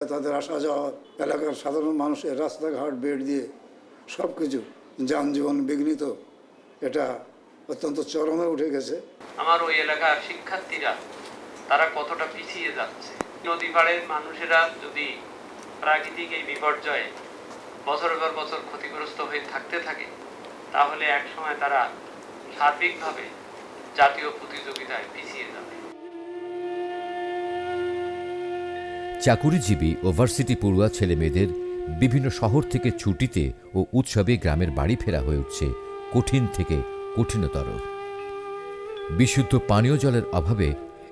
তাদের আসা যাওয়া, এলাকার সাধারণ মানুষের রাস্তাঘাট বেড় দিয়ে সব কিছু যানজীবন বিঘ্নিত, এটা অত্যন্ত চরমে উঠে গেছে। আমার ওই এলাকার শিক্ষার্থীরা তারা কতটা পিছিয়ে যাচ্ছে। নদী পাড়ের মানুষেরা যদি প্রাকৃতিক এই বিপর্যয়ে বছরের পর বছর ক্ষতিগ্রস্ত হয়ে থাকতে থাকে, তাহলে একসময় তারা সার্বিকভাবে জাতীয় প্রতিযোগিতায় পিছিয়ে যাবে। চাকুরিজীবী ও ভার্সিটি পড়ুয়া ছেলে মেয়েদের বিভিন্ন শহর থেকে ছুটিতে ও উৎসবে গ্রামের বাড়ি ফেরা হয়ে উঠছে কঠিন থেকে কঠিনতর। বিশুদ্ধ পানীয় জলের অভাবে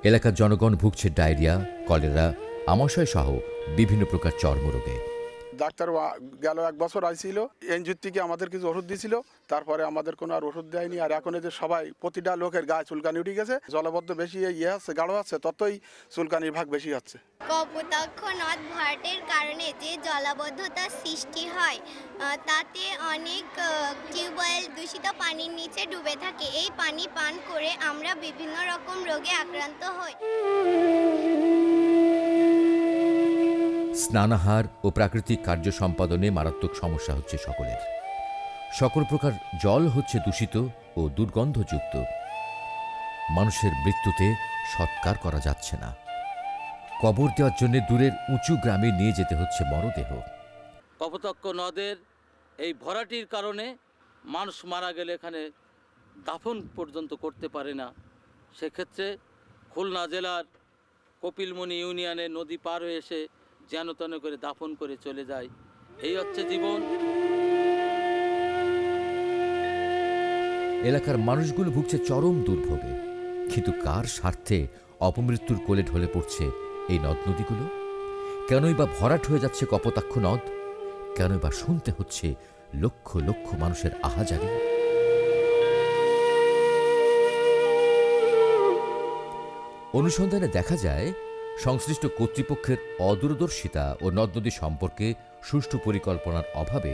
এলাকার জনগণ ভুগছে ডায়রিয়া, কলেরা, আমাশয় সহ বিভিন্ন প্রকার চর্মরোগে। ডাক্তার গেল 1 বছর আইছিল, এনজিও থেকে আমাদের কিছু ওষুধ দিয়েছিল, তারপরে আমাদের কোনো আর ওষুধ দেয়নি। আর এখন যে সবাই প্রতিটা লোকের গায়ে চুলকানি উঠে গেছে, জলবদ্ধ বেশি আছে, গাঢ় আছে, ততই চুলকানির ভাগ বেশি হচ্ছে। কপোতাক্ষ নদ ভরাটের কারণে যে জলাবদ্ধতার সৃষ্টি হয়, তাতে অনেক টিউবওয়েল দূষিত পানির নিচে ডুবে থাকে। এই পানি পান করে আমরা বিভিন্ন রকম রোগে আক্রান্ত হই। স্নানাহার ও প্রাকৃতিক কার্য সম্পাদনে মারাত্মক সমস্যা হচ্ছে সকলের। সকল প্রকার জল হচ্ছে দূষিত ও দুর্গন্ধযুক্ত। মানুষের মৃত্যুতে সৎকার করা যাচ্ছে না। কবর দেওয়ার জন্য দূরের উঁচু গ্রামে নিয়ে যেতে হচ্ছে মরদেহ। কপোতাক্ষ নদের এই ভরাটির কারণে মানুষ মারা গেলে এখানে দাফন পর্যন্ত করতে পারে না। সেক্ষেত্রে খুলনা জেলার কপিলমুনি ইউনিয়নে নদী পার হয়ে এসে যেন তেন করে দাফন করে চলে যায়। এই হচ্ছে জীবন। এলাকার মানুষগুলো ভুগছে চরম দুর্ভোগে। কিন্তু কার স্বার্থে অপমৃত্যুর কোলে ঢলে পড়ছে এই নদ নদীগুলো? কেনই বা ভরাট হয়ে যাচ্ছে কপোতাক্ষ নদ? কেনই বা শুনতে হচ্ছে লক্ষ লক্ষ মানুষের আহাজারি? অনুসন্ধানে দেখা যায়, সংশ্লিষ্ট কর্তৃপক্ষের অদূরদর্শিতা ও নদ নদী সম্পর্কে সুষ্ঠু পরিকল্পনার অভাবে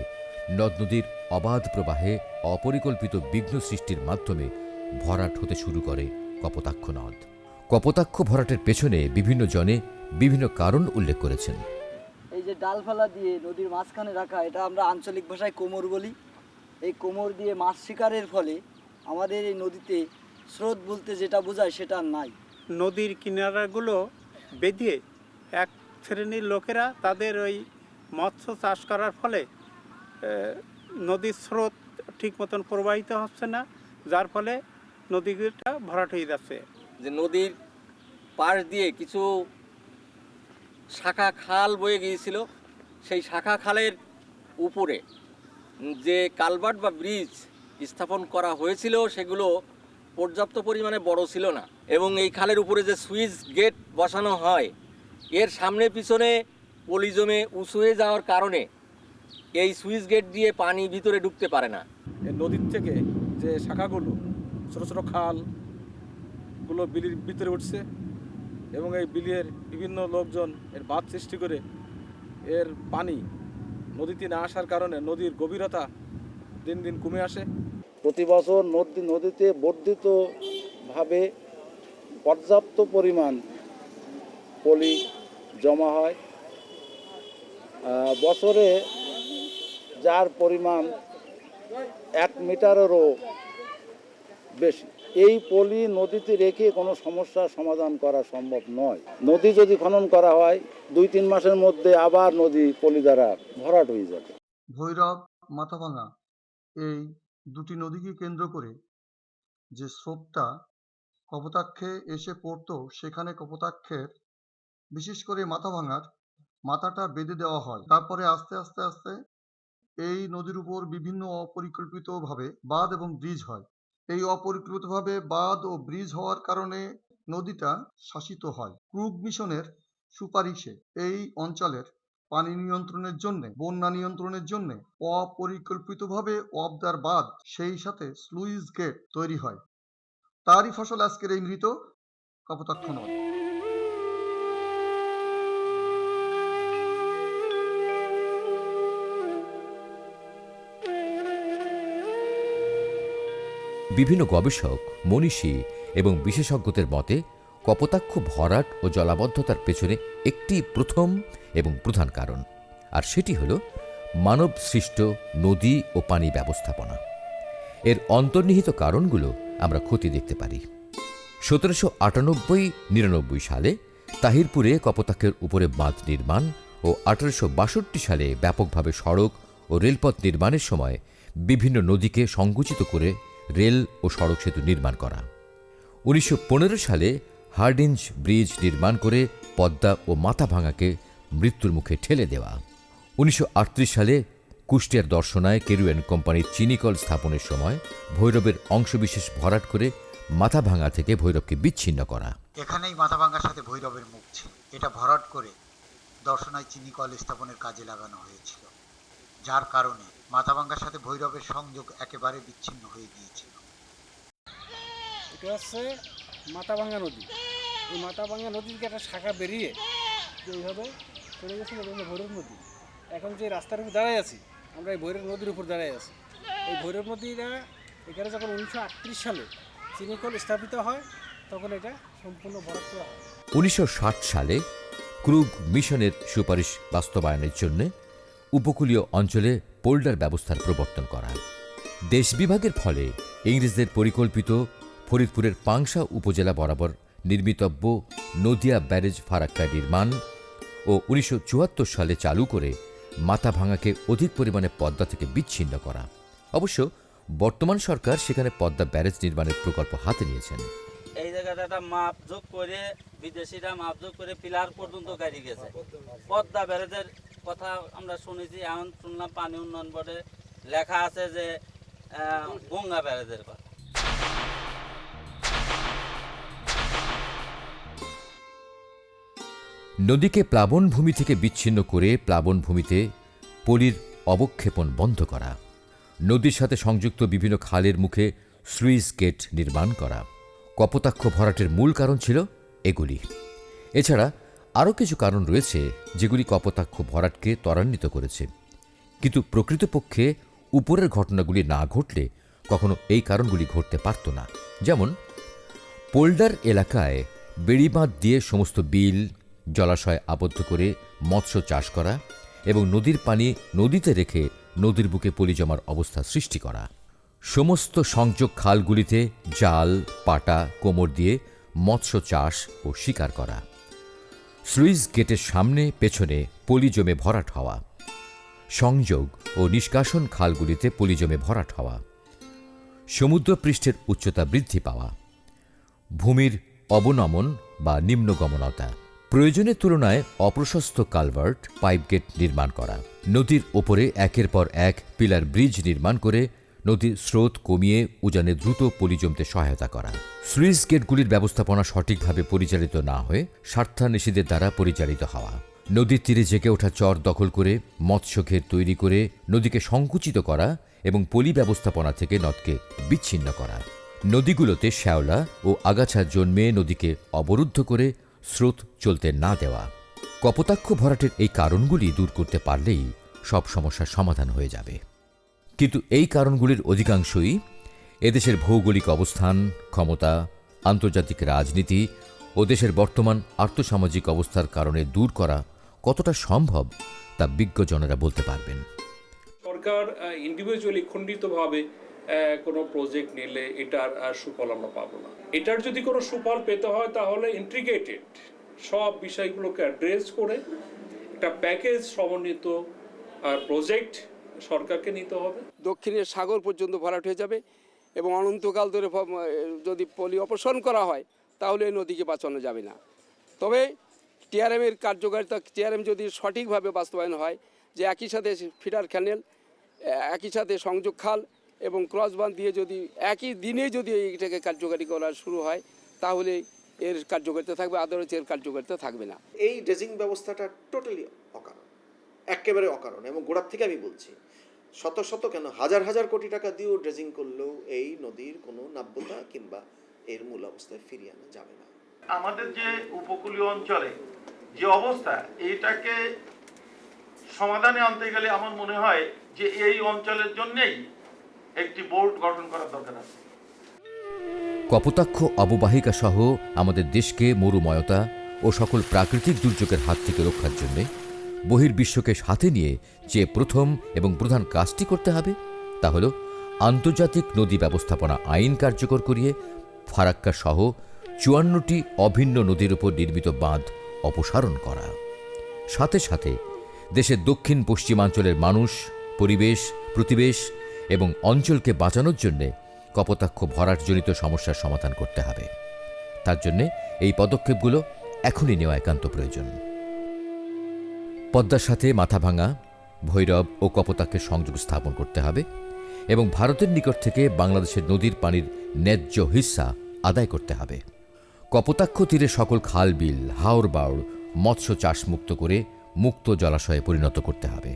নদ নদীর অবাধ প্রবাহে অপরিকল্পিত বিঘ্ন সৃষ্টির মাধ্যমে ভরাট হতে শুরু করে কপোতাক্ষ নদ। কপোতাক্ষ ভরাটের পেছনে বিভিন্ন জনে বিভিন্ন কারণ উল্লেখ করেছেন। এই যে ডালফালা দিয়ে নদীর মাঝখানে রাখা, এটা আমরা আঞ্চলিক ভাষায় কোমর বলি। এই কোমর দিয়ে মাছ শিকারের ফলে আমাদের এই নদীতে স্রোত বলতে যেটা বোঝায় সেটা নাই। নদীর কিনারাগুলো বেঁধে এক শ্রেণীর লোকেরা তাদের ওই মৎস্য চাষ করার ফলে নদীর স্রোত ঠিক মতন প্রবাহিত হচ্ছে না, যার ফলে নদীটা ভরাট হয়ে যাচ্ছে। যে নদীর পাশ দিয়ে কিছু শাখা খাল বয়ে গিয়েছিল, সেই শাখা খালের উপরে যে কালভার্ট বা ব্রিজ স্থাপন করা হয়েছিল সেগুলো পর্যাপ্ত পরিমাণে বড় ছিল না, এবং এই খালের উপরে যে সুইচ গেট বসানো হয় এর সামনে পিছনে পলি জমে উঁচু হয়ে যাওয়ার কারণে এই সুইচ গেট দিয়ে পানি ভিতরে ঢুকতে পারে না। এই নদীর থেকে যে শাখাগুলো, ছোটো ছোটো খালগুলো বিলির ভিতরে উঠছে, এবং এই বিলের বিভিন্ন লোকজন এর বাঁধ সৃষ্টি করে এর পানি নদীতে না আসার কারণে নদীর গভীরতা দিন দিন কমে আসে। প্রতি বছর নদীতে বর্ধিতভাবে পর্যাপ্ত পরিমাণ পলি জমা হয়। বছরে যার পরিমাণ 1 মিটারেরও বেশি। এই পলি নদীতে রেখে কোনো সমস্যার সমাধান করা সম্ভব নয়। নদী যদি খনন করা হয় 2-3 মাসের মধ্যে আবার নদী পলি দ্বারা ভরাট হয়ে যাবে। ভৈরব, মাথাভাঙা এই দুটি নদীকে কেন্দ্র করে যে স্রোতটা কপোতাক্ষে এসে পড়তো, সেখানে কপোতাক্ষের বিশেষ করে মাথাভাঙার মাথাটা বেঁধে দেওয়া হয়। তারপরে আস্তে আস্তে আস্তে এই নদীর উপর বিভিন্ন অপরিকল্পিতভাবে বাঁধ এবং ব্রিজ হয়। এই অপরিকল্পিতভাবে বাঁধ ও ব্রিজ হওয়ার কারণে নদীটা শাসিত হয়। ক্রুগ মিশনের সুপারিশে এই অঞ্চলের পানি নিয়ন্ত্রণের জন্য, বন্যা নিয়ন্ত্রণের জন্য অপরিকল্পিতভাবে অবদার বাঁধ, সেই সাথে স্লুইস গেট তৈরি হয়। তারই ফসল আজকের এই মৃত কপোতাক্ষ নদ। বিভিন্ন গবেষক, মনীষী এবং বিশেষজ্ঞদের মতে কপোতাক্ষ ভরাট ও জলাবদ্ধতার পেছনে একটি প্রথম এবং প্রধান কারণ, আর সেটি হল মানব সৃষ্ট নদী ও পানি ব্যবস্থাপনা। এর অন্তর্নিহিত কারণগুলো আমরা খতিয়ে দেখতে পারি। 1798-99 সালে তাহিরপুরে কপোতাক্ষের উপরে বাঁধ নির্মাণ ও 1862 সালে ব্যাপকভাবে সড়ক ও রেলপথ নির্মাণের সময় বিভিন্ন নদীকে সংকুচিত করে রেল ও সড়ক সেতু নির্মাণ করা। 1915 সালে হার্ডিঞ্জ ব্রিজ নির্মাণ করে পদ্মা ও মাথাভাঙাকে মৃত্যুর মুখে ঠেলে দেওয়া। 1938 সালে কুষ্টিয়ার দর্শনায় কেরুয়েন কোম্পানির চিনিকল স্থাপনের সময় ভৈরবের অংশবিশেষ ভরাট করে মাথাভাঙা থেকে ভৈরবকে বিচ্ছিন্ন করা। এখানেই মাথাভাঙার সাথে ভৈরবের মুখ ছিল। এটা ভরাট করে দর্শনায় চিনিকল স্থাপনের কাজে লাগানো হয়েছিল, যার কারণে মাথাভাঙার সাথে ভৈরবের সংযোগ একেবারে বিচ্ছিন্ন হয়ে গিয়েছিল। এটা হচ্ছে মাথাভাঙা নদী। এই মাথাভাঙা নদী থেকে একটা শাখা বেরিয়ে এইভাবে চলে গেছিল ভৈরব নদী। এখন যে রাস্তার উপর দাঁড়ায় আছি আমরা, এই ভৈরব নদীর উপর দাঁড়ায় আছি। এই ভৈরব নদীটা এখানে যখন 1938 সালে চিনিকল স্থাপিত হয় তখন এটা সম্পূর্ণ ভরাট করা হয়। 1960 সালে ক্রুগ মিশনের সুপারিশ বাস্তবায়নের জন্য উপকূলীয় অঞ্চলে পোল্ডার ব্যবস্থার প্রবর্তন করা। দেশ বিভাগের ফলে ইংরেজদের পরিকল্পিত ফরিদপুরের পাংশা উপজেলা বরাবর নির্মিতব্য নদিয়া ব্যারেজ ফারাক্কা নির্মাণ ও 1974 সালে চালু করে মাথাভাঙাকে অধিক পরিমাণে পদ্মা থেকে বিচ্ছিন্ন করা। অবশ্য বর্তমান সরকার সেখানে পদ্মা ব্যারেজ নির্মাণের প্রকল্প হাতে নিয়েছেন। এই জায়গাটা মাপযোগ করে বিদেশিরা মাপযোগ করে পিলার পর্যন্ত গাড়ি গেছে। পদ্মা ব্যারেজের কথা আমরা শুনেছি, এখন শুনলাম পানি উন্নয়ন বোর্ডে লেখা আছে যে গঙ্গা ব্যারেজের কথা। নদীকে প্লাবনভূমি থেকে বিচ্ছিন্ন করে প্লাবনভূমিতে পলির অবক্ষেপণ বন্ধ করা, নদীর সাথে সংযুক্ত বিভিন্ন খালের মুখে স্লুইস গেট নির্মাণ করা। কপোতাক্ষ ভরাটের মূল কারণ ছিল এগুলি। এছাড়া আরও কিছু কারণ রয়েছে যেগুলি কপোতাক্ষ ভরাটকে ত্বরান্বিত করেছে, কিন্তু প্রকৃতপক্ষে উপরের ঘটনাগুলি না ঘটলে কখনো এই কারণগুলি ঘটতে পারত না। যেমন পোল্ডার এলাকায় বেড়িবাঁধ দিয়ে সমস্ত বিল জলাশয় আবদ্ধ করে মৎস্য চাষ করা এবং নদীর পানি নদীতে রেখে নদীর বুকে পলি জমার অবস্থা সৃষ্টি করা। সমস্ত সংযোগ খালগুলিতে জাল, পাটা, কোমর দিয়ে মৎস্য চাষ ও শিকার করা। স্লুইস গেটের সামনে পেছনে পলি জমে ভরাট হওয়া। সংযোগ ও নিষ্কাশন খালগুলিতে পলি জমে ভরাট হওয়া। সমুদ্রপৃষ্ঠের উচ্চতা বৃদ্ধি পাওয়া। ভূমির অবনমন বা নিম্নগমনতা। প্রয়োজনের তুলনায় অপ্রশস্ত কালভার্ট, পাইপগেট নির্মাণ করা। নদীর ওপরে একের পর এক পিলার ব্রিজ নির্মাণ করে নদীর স্রোত কমিয়ে উজানে দ্রুত পলি জমতে সহায়তা করা। স্লুইস গেটগুলির ব্যবস্থাপনা সঠিকভাবে পরিচালিত না হয়ে স্বার্থান্বেষীদের দ্বারা পরিচালিত হওয়া। নদীর তীরে জেগে ওঠা চর দখল করে মৎস্য ঘের তৈরি করে নদীকে সংকুচিত করা এবং পলি ব্যবস্থাপনা থেকে নদকে বিচ্ছিন্ন করা। নদীগুলোতে শ্যাওলা ও আগাছা জন্মে নদীকে অবরুদ্ধ করে স্রোত চলতে না দেওয়া। কপোতাক্ষ ভরাটের এই কারণগুলি দূর করতে পারলেই সব সমস্যার সমাধান হয়ে যাবে। কিন্তু এই কারণগুলির অধিকাংশই এদেশের ভৌগোলিক অবস্থান, ক্ষমতা, আন্তর্জাতিক রাজনীতি ও দেশের বর্তমান আর্থসামাজিক অবস্থার কারণে দূর করা কতটা সম্ভব তা বিজ্ঞজনেরা বলতে পারবেন। সরকার ইন্ডিভিজুয়ালি খণ্ডিতভাবে কোনো প্রজেক্ট নিলে এটার সুফল আমরা পাবো না। এটার যদি কোনো সুফল পেতে হয় তাহলে ইন্টিগ্রেটেড সব বিষয়গুলোকে অ্যাড্রেস করে একটা প্যাকেজ সমন্বিত প্রজেক্ট সরকারকে নিতে হবে। দক্ষিণের সাগর পর্যন্ত ভরাট হয়ে যাবে এবং অনন্তকাল ধরে যদি পলি অপসারণ করা হয় তাহলে এই নদীকে বাঁচানো যাবে না। তবে টিআরএমের কার্যকারিতা, টিআরএম যদি সঠিকভাবে বাস্তবায়ন হয়, যে একই সাথে ফিডার ক্যানেল, একই সাথে সংযোগ খাল এবং ক্রসবাঁধ দিয়ে যদি একই দিনে যদি এইটাকে কার্যকারী করা শুরু হয় তাহলে এর কার্যকারিতা থাকবে, আদারওয়াইজ এর কার্যকারিতা থাকবে না। এই ড্রেজিং ব্যবস্থাটা টোটালি অকারণ, একেবারে অকারণ। এবং গোড়ার থেকে আমি বলছি, শত শত কেন হাজার হাজার কোটি টাকা দিয়েও ড্রেজিং করলেও এই নদীর কোনো নাব্যতা কিংবা এর মূল অবস্থায় ফিরিয়ে আনা যাবে না। আমাদের যে উপকূলীয় অঞ্চলে যে অবস্থা, এইটাকে সমাধানে আনতে গেলে আমার মনে হয় যে এই অঞ্চলের জন্যেই একটি বোর্ড গঠন করার দরকার আছে। কপোতাক্ষ অববাহিকা সহ আমাদের দেশকে মরুময়তা ও সকল প্রাকৃতিক দুর্যোগের হাত থেকে রক্ষার জন্য বহির্বিশ্বকে সাথে নিয়ে যে প্রথম এবং প্রধান কাজটি করতে হবে তা হল আন্তর্জাতিক নদী ব্যবস্থাপনা আইন কার্যকর করিয়ে ফারাক্কা সহ ৫৪টি অভিন্ন নদীর উপর নির্মিত বাঁধ অপসারণ করা। সাথে সাথে দেশের দক্ষিণ পশ্চিমাঞ্চলের মানুষ, পরিবেশ, প্রতিবেশ এবং অঞ্চলকে বাঁচানোর জন্যে কপোতাক্ষ ভরাটজনিত সমস্যার সমাধান করতে হবে। তার জন্যে এই পদক্ষেপগুলো এখনই নেওয়া একান্ত প্রয়োজন। পদ্মার সাথে মাথাভাঙা, ভৈরব ও কপোতাক্ষের সংযোগ স্থাপন করতে হবে এবং ভারতের নিকট থেকে বাংলাদেশের নদীর পানির ন্যায্য হিস্সা আদায় করতে হবে। কপোতাক্ষ তীরে সকল খাল, বিল, হাওর বাওড় মৎস্য চাষ মুক্ত করে মুক্ত জলাশয়ে পরিণত করতে হবে।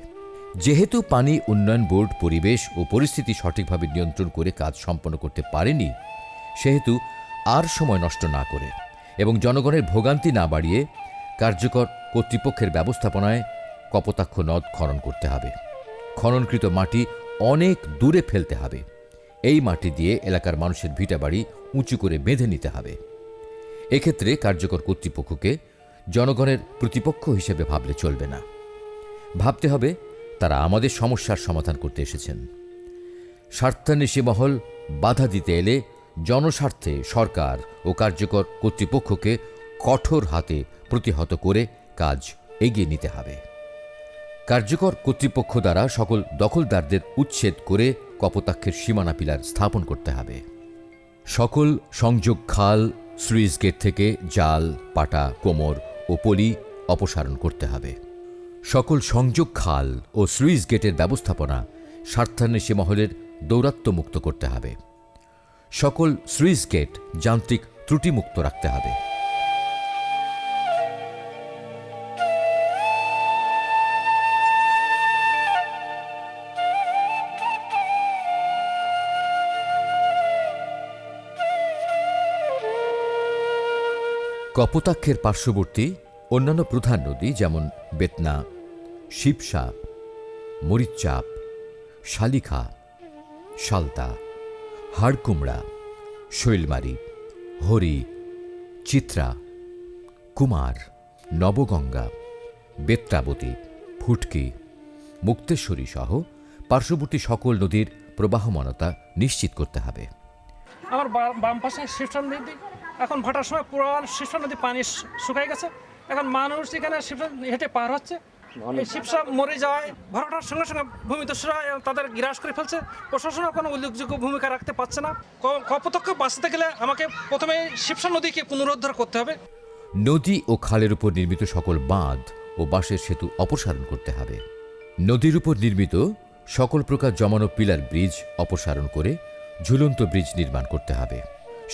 যেহেতু পানি উন্নয়ন বোর্ড পরিবেশ ও পরিস্থিতি সঠিকভাবে নিয়ন্ত্রণ করে কাজ সম্পন্ন করতে পারেনি, সেহেতু আর সময় নষ্ট না করে এবং জনগণের ভোগান্তি না বাড়িয়ে কার্যকর কর্তৃপক্ষের ব্যবস্থাপনায় কপোতাক্ষ নদ খনন করতে হবে। খননকৃত মাটি অনেক দূরে ফেলতে হবে। এই মাটি দিয়ে এলাকার মানুষের ভিটাবাড়ি উঁচু করে বেঁধে নিতে হবে। এক্ষেত্রে কার্যকর কর্তৃপক্ষকে জনগণের প্রতিপক্ষ হিসেবে ভাবলে চলবে না। ভাবতে হবে তারা আমাদের সমস্যার সমাধান করতে এসেছেন। স্বার্থান্বেষী মহল বাধা দিতে এলে জনস্বার্থে সরকার ও কার্যকর কর্তৃপক্ষকে কঠোর হাতে প্রতিহত করে কাজ এগিয়ে নিতে হবে। কার্যকর কর্তৃপক্ষ দ্বারা সকল দখলদারদের উচ্ছেদ করে কপোতাক্ষের সীমানা পিলার স্থাপন করতে হবে। সকল সংযোগ খাল, স্লুইস গেট থেকে জাল, পাটা, কোমর ও পলি অপসারণ করতে হবে। সকল সংযোগ খাল ও স্লুইস গেটের ব্যবস্থাপনা স্বার্থান্বেষী মহলের দৌরাত্ম্যমুক্ত করতে হবে। সকল স্লুইস গেট যান্ত্রিক ত্রুটিমুক্ত রাখতে হবে। কপোতাক্ষের পার্শ্ববর্তী অন্যান্য প্রধান নদী যেমন বেতনা, শিবসা, মরিচচাপ, শালিখা, শালতা, হাড়কুমড়া, শৈলমারি, হরি, চিত্রা, কুমার, নবগঙ্গা, বেত্রাবতী, ফুটকি, মুক্তেশ্বরী সহ পার্শ্ববর্তী সকল নদীর প্রবাহমানতা নিশ্চিত করতে হবে। আমার বাম পাশে শিবসা নদী, এখন ভাটার সময় পুরো শিবসা নদী পানি শুকাই গেছে। এখন মানুষ এখানে শিবসা হেঁটে পার হচ্ছে, এই শিবসা মরে যাওয়ায় ভরাটার সঙ্গে সঙ্গে ভূমিদস্যুরা তাদের গ্রাস করে ফেলছে। প্রশাসনও কোনো উল্লেখযোগ্য ভূমিকা রাখতে পারছে না। কপোতাক্ষ বাঁচাতে গেলে আমাকে প্রথমে শিবসা নদীকে পুনরুদ্ধার করতে হবে। নদী ও খালের উপর নির্মিত সকল বাঁধ ও বাঁশের সেতু অপসারণ করতে হবে। নদীর উপর নির্মিত সকল প্রকার জমানো পিলার ব্রিজ অপসারণ করে ঝুলন্ত ব্রিজ নির্মাণ করতে হবে।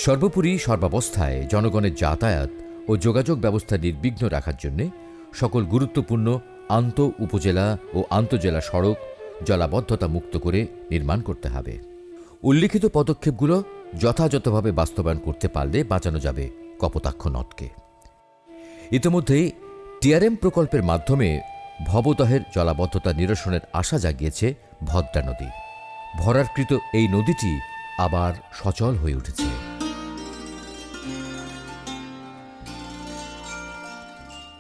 সর্বোপরি সর্বাবস্থায় জনগণের যাতায়াত ও যোগাযোগ ব্যবস্থা নির্বিঘ্ন রাখার জন্য সকল গুরুত্বপূর্ণ আন্ত উপজেলা ও আন্তজেলা সড়ক জলাবদ্ধতা মুক্ত করে নির্মাণ করতে হবে। উল্লিখিত পদক্ষেপগুলো যথাযথভাবে বাস্তবায়ন করতে পারলে বাঁচানো যাবে কপোতাক্ষ নদকে। ইতিমধ্যেই টিআরএম প্রকল্পের মাধ্যমে ভবদহের জলাবদ্ধতা নিরসনের আশা জাগিয়েছে ভদ্রা নদী। ভরাটকৃত এই নদীটি আবার সচল হয়ে উঠেছে।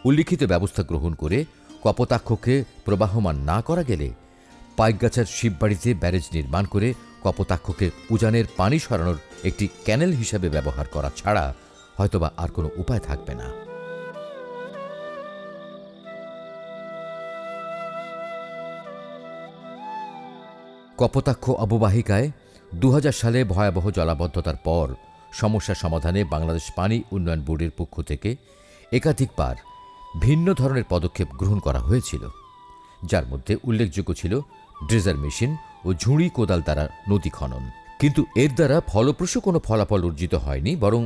উল্লিখিত ব্যবস্থা গ্রহণ করে কপোতাক্ষকে প্রবাহমান না করা গেলে পাইকগাছার শিববাড়িতে ব্যারেজ নির্মাণ করে কপোতাক্ষকে উজানের পানি সরানোর একটি ক্যানেল হিসাবে ব্যবহার করা ছাড়া হয়তোবা আর কোনো উপায় থাকবে না। কপোতাক্ষ অববাহিকায় ২০০০ সালে ভয়াবহ জলাবদ্ধতার পর সমস্যা সমাধানে বাংলাদেশ পানি উন্নয়ন বোর্ডের পক্ষ থেকে একাধিকবার ভিন্ন ধরনের পদক্ষেপ গ্রহণ করা হয়েছিল, যার মধ্যে উল্লেখযোগ্য ছিল ড্রেজার মেশিন ও ঝুড়ি কোদাল দ্বারা নদী খনন। কিন্তু এর দ্বারা ফলপ্রসূ কোনো ফলাফল অর্জিত হয়নি, বরং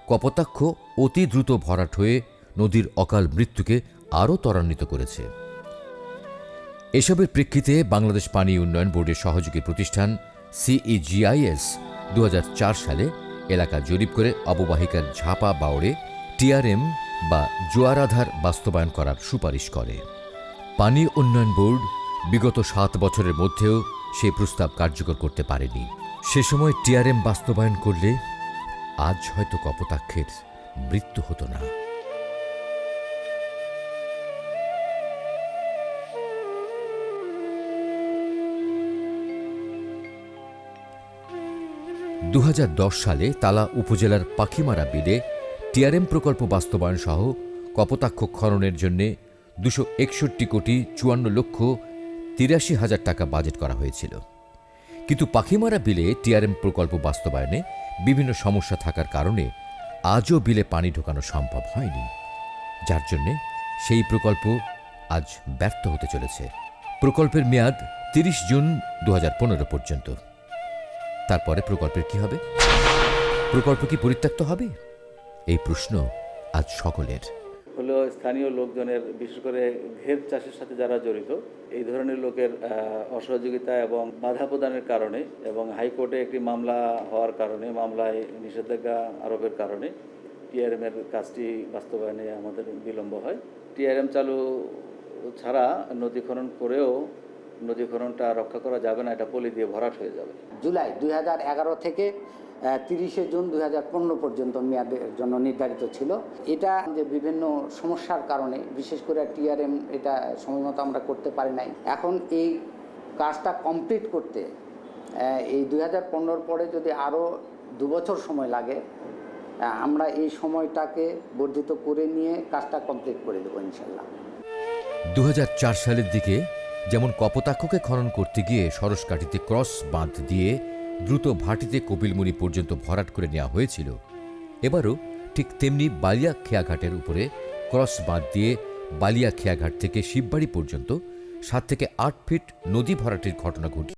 কপোতাক্ষ অতি দ্রুত ভরাট হয়ে নদীর অকাল মৃত্যুকে আরও ত্বরান্বিত করেছে। এসবের প্রেক্ষিতে বাংলাদেশ পানি উন্নয়ন বোর্ডের সহযোগী প্রতিষ্ঠান CEGIS ২০০৪ সালে এলাকা জরিপ করে অববাহিকার ঝাপা বাওড়ে টিআরএম বা জোয়ারাধার বাস্তবায়ন করার সুপারিশ করে। পানি উন্নয়ন বোর্ড বিগত ৭ বছরের মধ্যেও সেই প্রস্তাব কার্যকর করতে পারেনি। সে সময় টিআরএম বাস্তবায়ন করলে আজ হয়তো কপোতাক্ষের মৃত্যু হতো না। সালে তালা উপজেলার পাখিমারা বিলে টিআরএম প্রকল্প বাস্তবায়ন সহ কপোতাক্ষ খননের জন্য 261,54,83,000 টাকা বাজেট করা হয়েছিল। কিন্তু পাখিমারা বিলে টিআরএম প্রকল্প বাস্তবায়নে বিভিন্ন সমস্যা থাকার কারণে আজও বিলে পানি ঢোকানো সম্ভব হয়নি, যার জন্যে সেই প্রকল্প আজ ব্যর্থ হতে চলেছে। প্রকল্পের মেয়াদ 30 জুন 2015 পর্যন্ত। তারপরে প্রকল্পের কি হবে? প্রকল্প কি পরিত্যক্ত হবে? এই প্রশ্ন আজ সকলের। হলো স্থানীয় লোকজনের, বিশেষ করে ঘের চাষের সাথে যারা জড়িত, এই ধরনের লোকের অসহযোগিতা এবং বাধা প্রদানের কারণে এবং হাইকোর্টে একটি মামলা হওয়ার কারণে, মামলায় নিষেধাজ্ঞা আরোপের কারণে টিআরএমের কাজটি বাস্তবায়নে আমাদের বিলম্ব হয়। টিআরএম চালু ছাড়া নদী খনন করেও নদী খননটা রক্ষা করা যাবে না, এটা পলি দিয়ে ভরাট হয়ে যাবে। জুলাই 2011 থেকে 30 জুন 2015 পর্যন্ত মেয়াদের জন্য নির্ধারিত ছিল। এটা যে বিভিন্ন সমস্যার কারণে, বিশেষ করে টিআরএম এটা সময়মতো আমরা করতে পারি নাই। এখন এই কাজটা কমপ্লিট করতে এই 2015 পরে যদি আরও 2 বছর সময় লাগে, আমরা এই সময়টাকে বর্ধিত করে নিয়ে কাজটা কমপ্লিট করে দেবো ইনশাল্লাহ। 2004 সালের দিকে যেমন কপোতাক্ষকে খনন করতে গিয়ে সরসকাঠিতে ক্রস বাঁধ দিয়ে দ্রুত ভাটিতে কপিলমুনি পর্যন্ত ভরাট করে নেওয়া হয়েছিল, এবারও ঠিক তেমনি বালিয়া খেয়াঘাটের উপরে ক্রস বাঁধ দিয়ে বালিয়া খেয়াঘাট থেকে শিববাড়ি পর্যন্ত 7 থেকে 8 ফিট নদী ভরাটের ঘটনা ঘটে।